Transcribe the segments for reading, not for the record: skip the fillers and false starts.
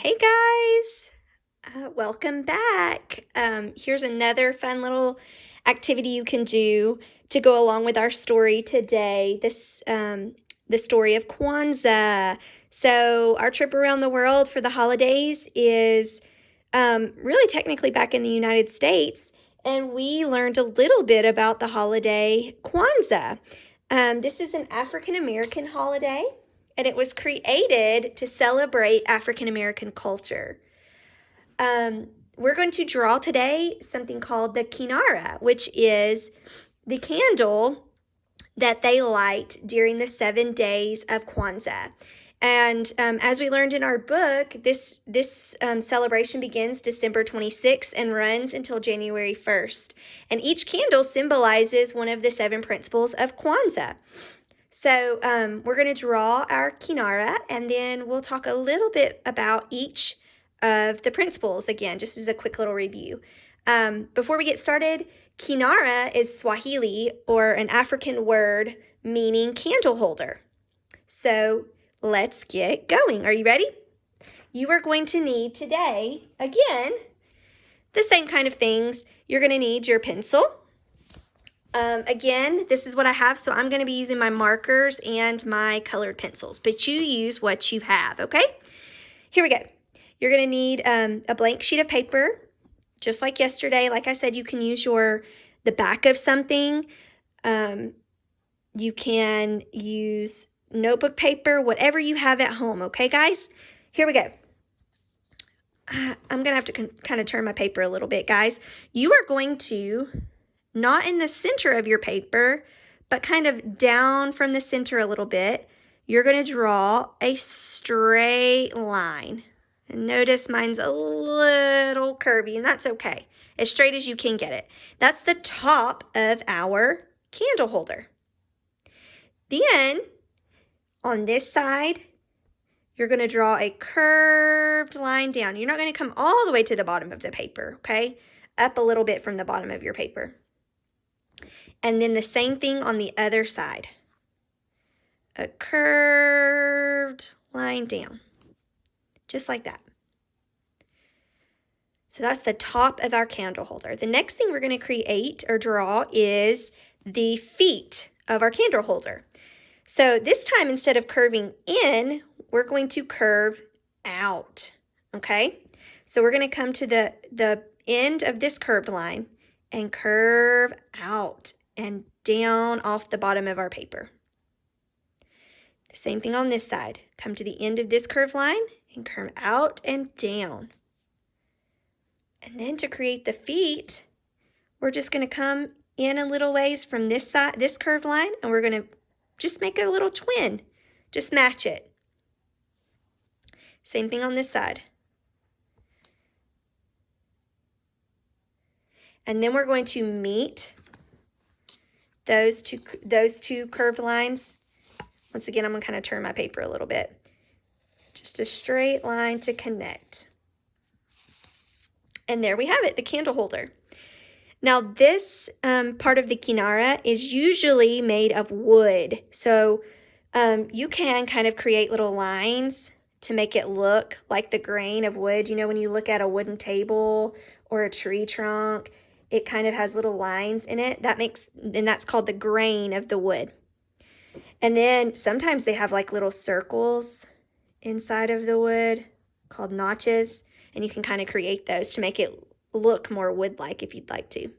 Hey guys, welcome back. Here's another fun little activity you can do to go along with our story today. The story of Kwanzaa. So our trip around the world for the holidays is really technically back in the United States, and we learned a little bit about the holiday Kwanzaa. This is an African American holiday, and it was created to celebrate African American culture. We're going to draw today something called the Kinara, which is the candle that they light during the 7 days of Kwanzaa. And as we learned in our book, this celebration begins December 26th and runs until January 1st. And each candle symbolizes one of the 7 principles of Kwanzaa. So we're going to draw our Kinara, and then we'll talk a little bit about each of the principles, again, just as a quick little review. Before we get started, Kinara is Swahili, or an African word meaning candle holder. So let's get going. Are you ready? You are going to need today, again, the same kind of things. You're going to need your pencil. Again, this is what I have, so I'm going to be using my markers and my colored pencils, but you use what you have, okay? Here we go. You're going to need a blank sheet of paper, just like yesterday. Like I said, you can use the back of something. You can use notebook paper, whatever you have at home, okay, guys? Here we go. I'm going to have to kind of turn my paper a little bit, guys. You are going to, not in the center of your paper, but kind of down from the center a little bit, you're going to draw a straight line. And notice mine's a little curvy, and that's okay. As straight as you can get it. That's the top of our candle holder. Then, on this side, you're going to draw a curved line down. You're not going to come all the way to the bottom of the paper, okay? Up a little bit from the bottom of your paper. And then the same thing on the other side. A curved line down. Just like that. So that's the top of our candle holder. The next thing we're going to create or draw is the feet of our candle holder. So this time, instead of curving in, we're going to curve out, okay? So we're going to come to the end of this curved line and curve out and down off the bottom of our paper. The same thing on this side. Come to the end of this curved line and curve out and down. And then to create the feet, we're just going to come in a little ways from this side, this curved line, and we're going to just make a little twin. Just match it. Same thing on this side. And then we're going to meet those two curved lines. Once again, I'm going to kind of turn my paper a little bit. Just a straight line to connect. And there we have it, the candle holder. Now this part of the Kinara is usually made of wood. So you can kind of create little lines to make it look like the grain of wood. You know, when you look at a wooden table or a tree trunk, it kind of has little lines in it. And that's called the grain of the wood. And then sometimes they have like little circles inside of the wood called notches. And you can kind of create those to make it look more wood-like if you'd like to.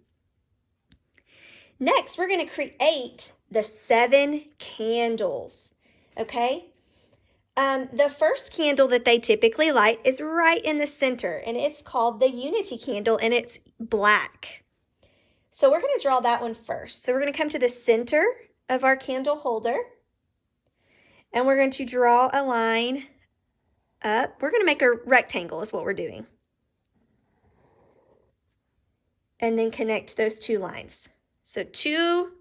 Next, we're going to create the 7 candles, okay? The first candle that they typically light is right in the center, and it's called the unity candle, and it's black. So we're going to draw that one first. So we're going to come to the center of our candle holder, and we're going to draw a line up. We're going to make a rectangle is what we're doing. And then connect those 2 lines. So 2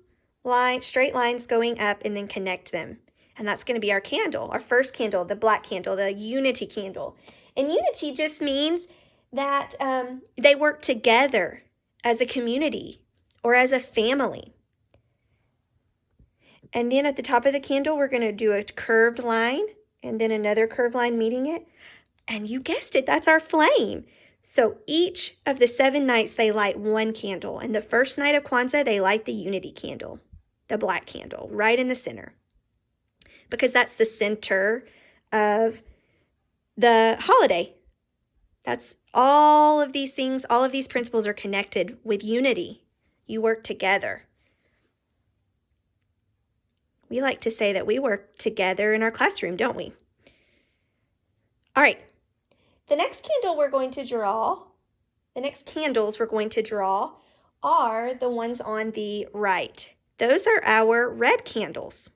straight lines going up and then connect them. And that's going to be our candle, our first candle, the black candle, the unity candle. And unity just means that they work together as a community or as a family. And then at the top of the candle, we're going to do a curved line and then another curved line meeting it. And you guessed it, that's our flame. So each of the 7 nights, they light one candle. And the first night of Kwanzaa, they light the unity candle, the black candle, right in the center. Because that's the center of the holiday. That's all of these things, all of these principles are connected with unity. You work together. We like to say that we work together in our classroom, don't we? All right. The next candles we're going to draw are the ones on the right. Those are our red candles.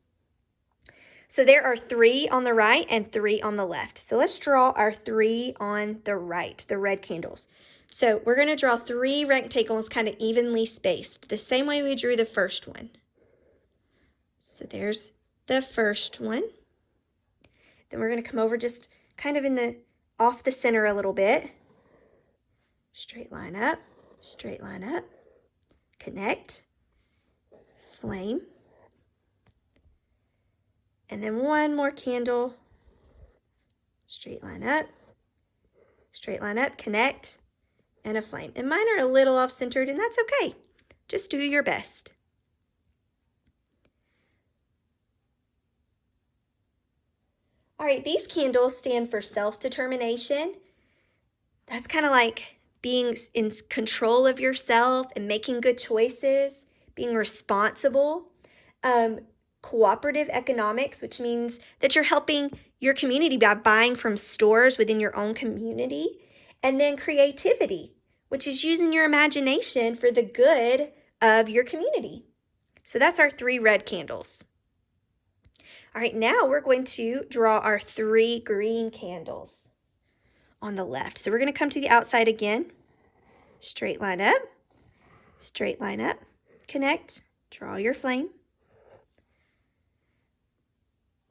So there are 3 on the right and 3 on the left. So let's draw our 3 on the right, the red candles. So we're going to draw 3 rectangles kind of evenly spaced, the same way we drew the first one. So there's the first one. Then we're going to come over just kind of off the center a little bit. Straight line up, connect, flame. And then one more candle, straight line up, connect, and a flame. And mine are a little off-centered, and that's okay. Just do your best. All right, these candles stand for self-determination. That's kind of like being in control of yourself and making good choices, being responsible. Cooperative economics, which means that you're helping your community by buying from stores within your own community. And then creativity, which is using your imagination for the good of your community. So that's our 3 red candles. All right, now we're going to draw our 3 green candles on the left. So we're going to come to the outside again. Straight line up, connect, draw your flame.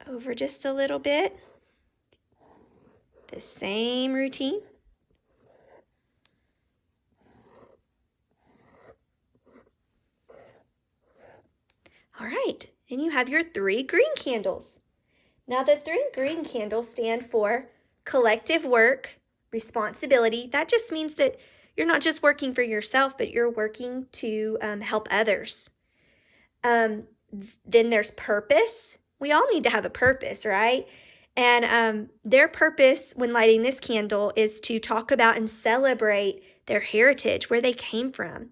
Over just a little bit. The same routine. All right, and you have your 3 green candles. Now the 3 green candles stand for collective work, responsibility. That just means that you're not just working for yourself, but you're working to help others. Then there's purpose. We all need to have a purpose, right? And their purpose when lighting this candle is to talk about and celebrate their heritage, where they came from,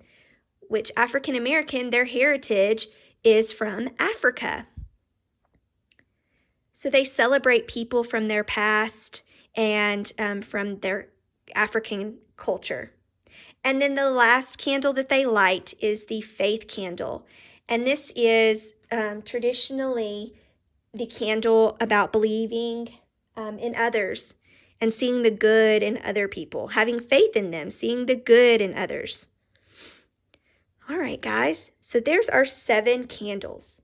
which African American, their heritage is from Africa. So they celebrate people from their past and from their African culture. And then the last candle that they light is the faith candle. And this is traditionally the candle about believing in others and seeing the good in other people, having faith in them, seeing the good in others. All right, guys, so there's our 7 candles.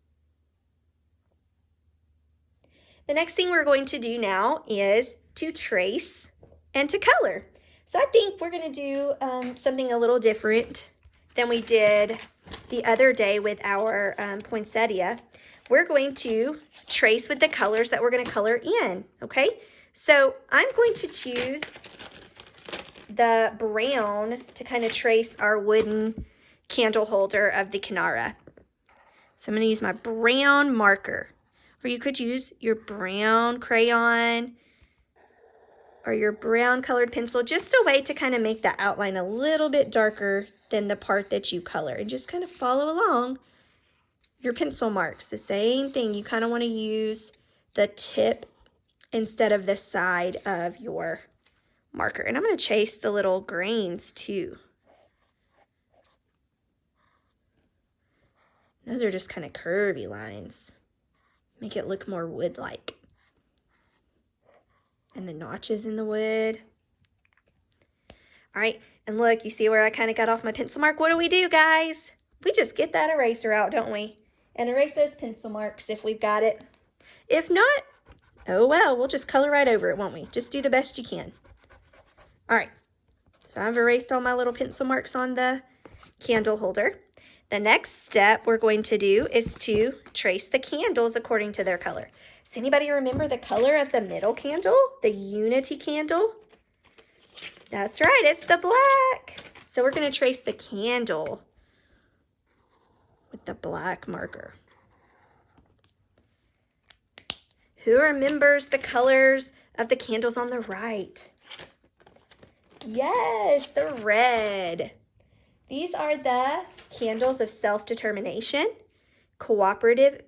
The next thing we're going to do now is to trace and to color. So I think we're going to do something a little different than we did the other day with our poinsettia. We're going to trace with the colors that we're going to color in, okay? So I'm going to choose the brown to kind of trace our wooden candle holder of the Kinara. So I'm going to use my brown marker, or you could use your brown crayon or your brown colored pencil, just a way to kind of make the outline a little bit darker than the part that you color, and just kind of follow along your pencil marks. The same thing, you kind of want to use the tip instead of the side of your marker. And I'm going to chase the little grains too. Those are just kind of curvy lines. Make it look more wood-like. And the notches in the wood. All right, and look, you see where I kind of got off my pencil mark? What do we do, guys? We just get that eraser out, don't we? And erase those pencil marks if we've got it. If not, oh well, we'll just color right over it, won't we? Just do the best you can. All right, so I've erased all my little pencil marks on the candle holder. The next step we're going to do is to trace the candles according to their color. Does anybody remember the color of the middle candle, the unity candle? That's right, it's the black. So we're going to trace the candle with the black marker. Who remembers the colors of the candles on the right? Yes, the red. These are the candles of self-determination, cooperative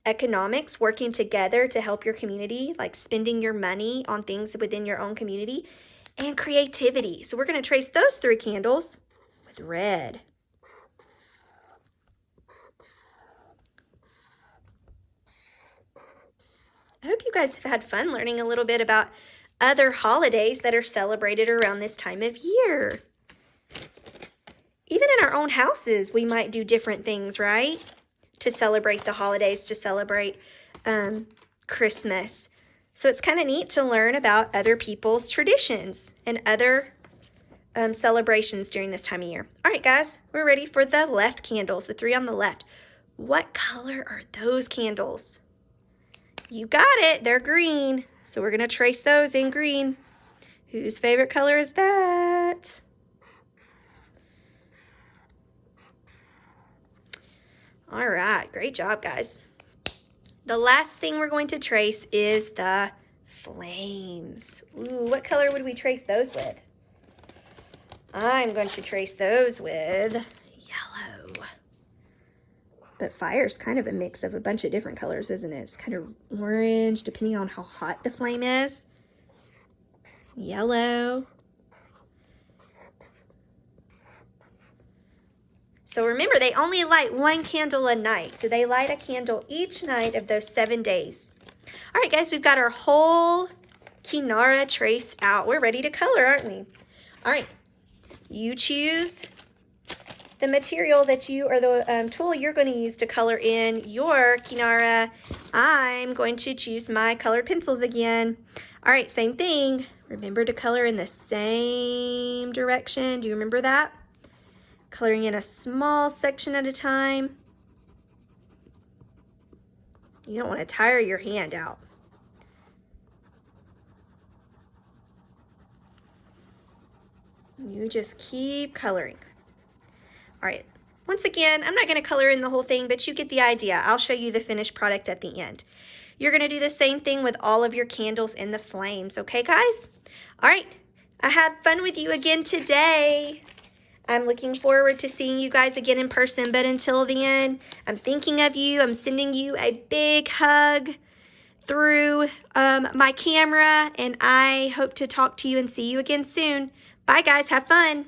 economics, working together to help your community, like spending your money on things within your own community, and creativity. So we're going to trace those 3 candles with red. I hope you guys have had fun learning a little bit about other holidays that are celebrated around this time of year. Even in our own houses, we might do different things, right? To celebrate the holidays, to celebrate Christmas. So it's kind of neat to learn about other people's traditions and other celebrations during this time of year. All right, guys, we're ready for the left candles, the 3 on the left. What color are those candles? You got it, they're green. So we're going to trace those in green. Whose favorite color is that? All right, great job, guys. The last thing we're going to trace is the flames. Ooh, what color would we trace those with? I'm going to trace those with yellow. But fire's kind of a mix of a bunch of different colors, isn't it? It's kind of orange, depending on how hot the flame is. Yellow. So remember, they only light 1 candle a night. So they light a candle each night of those 7 days. All right, guys, we've got our whole Kinara traced out. We're ready to color, aren't we? All right, you choose the material that you, or the tool you're going to use to color in your Kinara. I'm going to choose my colored pencils again. All right, same thing. Remember to color in the same direction. Do you remember that? Coloring in a small section at a time. You don't want to tire your hand out. You just keep coloring. All right, once again, I'm not going to color in the whole thing, but you get the idea. I'll show you the finished product at the end. You're going to do the same thing with all of your candles in the flames, okay, guys? All right, I had fun with you again today. I'm looking forward to seeing you guys again in person, but until then, I'm thinking of you. I'm sending you a big hug through my camera, and I hope to talk to you and see you again soon. Bye, guys. Have fun.